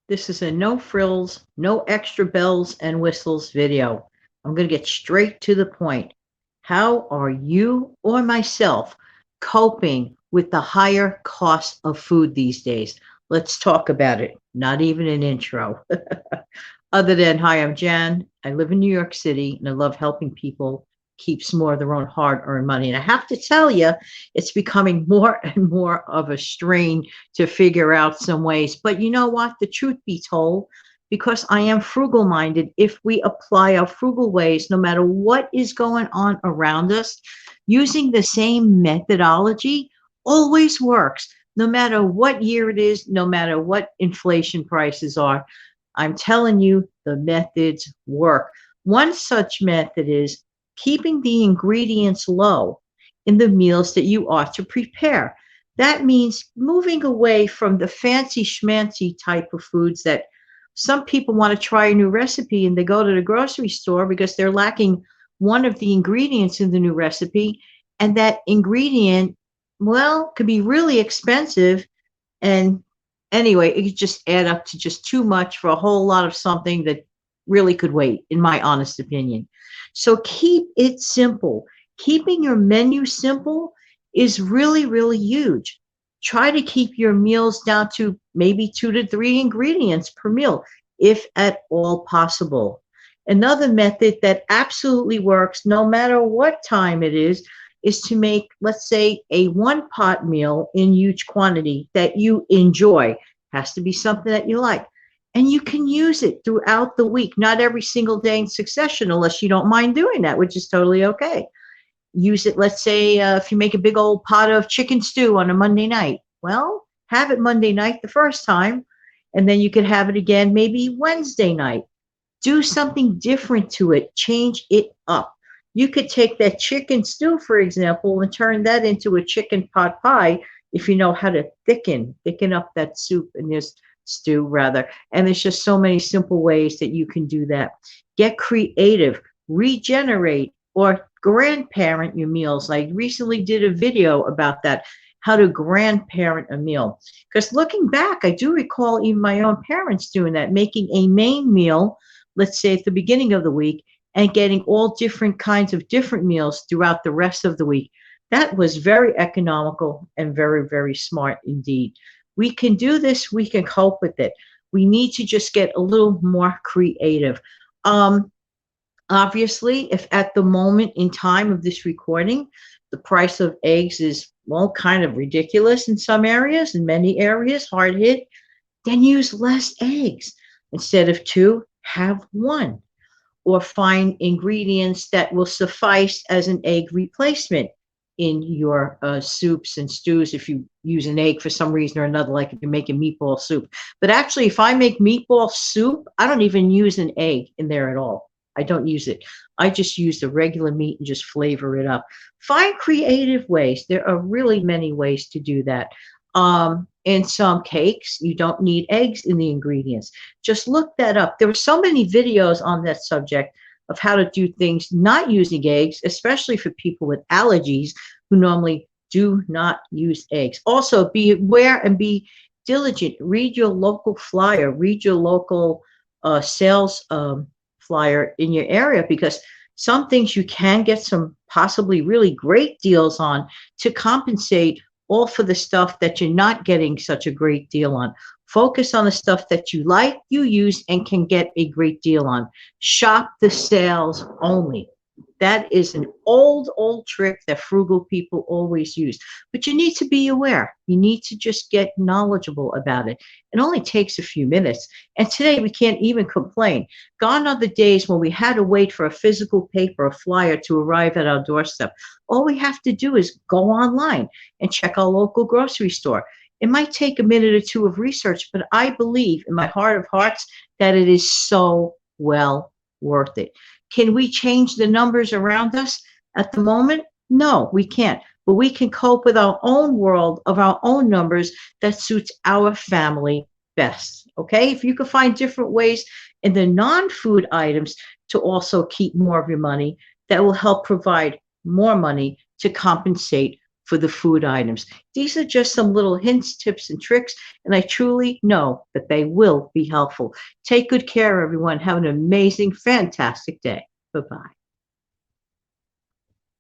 This is a no frills, no extra bells and whistles video. I'm going to get straight to the point. How are you or myself coping with the higher cost of food these days? Let's talk about it. Not even an intro. Other than, hi, I'm Jan. I live in New York City and I love helping people keep some more of their own hard earned money. And I have to tell you, it's becoming more and more of a strain to figure out some ways. But you know what? The truth be told, because I am frugal minded, if we apply our frugal ways, no matter what is going on around us, using the same methodology always works. No matter what year it is, no matter what inflation prices are, I'm telling you, the methods work. One such method is keeping the ingredients low in the meals that you are to prepare. That means moving away from the fancy schmancy type of foods that some people want to try a new recipe and they go to the grocery store because they're lacking one of the ingredients in the new recipe. And that ingredient, well, could be really expensive. And anyway, it could just add up to just too much for a whole lot of something that really could wait, in my honest opinion. So keep it simple. Keeping your menu simple is really, really huge. Try to keep your meals down to maybe 2 to 3 ingredients per meal, if at all possible. Another method that absolutely works, no matter what time it is to make, let's say, a one pot meal in huge quantity that you enjoy. Has to be something that you like. And you can use it throughout the week, not every single day in succession, unless you don't mind doing that, which is totally okay. Use it, let's say, if you make a big old pot of chicken stew on a Monday night. Well, have it Monday night the first time, and then you could have it again maybe Wednesday night. Do something different to it, change it up. You could take that chicken stew, for example, and turn that into a chicken pot pie if you know how to thicken up that soup in this stew rather. And there's just so many simple ways that you can do that. Get creative, regenerate, or grandparent your meals. I recently did a video about that, how to grandparent a meal. Because looking back, I do recall even my own parents doing that, making a main meal, let's say at the beginning of the week, and getting all different kinds of different meals throughout the rest of the week. That was very economical and very, very smart indeed. We can do this, we can cope with it. We need to just get a little more creative. Um, Obviously, if at the moment in time of this recording, the price of eggs is, well, kind of ridiculous in some areas, in many areas, hard hit, then use less eggs. Instead of two, have one, or find ingredients that will suffice as an egg replacement in your soups and stews if you use an egg for some reason or another, like if you're making meatball soup. But actually, if I make meatball soup, I don't even use an egg in there at all. I don't use it. I just use the regular meat and just flavor it up. Find creative ways. There are really many ways to do that. In some cakes, you don't need eggs in the ingredients. Just look that up. There were so many videos on that subject of how to do things not using eggs, especially for people with allergies who normally do not use eggs. Also, be aware and be diligent. Read your local flyer, read your local sales flyer in your area, because some things you can get some possibly really great deals on to compensate all for the stuff that you're not getting such a great deal on. Focus on the stuff that you like, you use, and can get a great deal on. Shop the sales only. That is an old trick that frugal people always use. But you need to be aware. You need to just get knowledgeable about it. It only takes a few minutes. And today we can't even complain. Gone are the days when we had to wait for a physical paper, a flyer to arrive at our doorstep. All we have to do is go online and check our local grocery store. It might take a minute or two of research, but I believe in my heart of hearts that it is so well worth it. Can we change the numbers around us at the moment? No, we can't. But we can cope with our own world of our own numbers that suits our family best. Okay? If you can find different ways in the non-food items to also keep more of your money, that will help provide more money to compensate for the food items. These are just some little hints, tips, and tricks, and I truly know that they will be helpful. Take good care, everyone. Have an amazing, fantastic day. Bye-bye.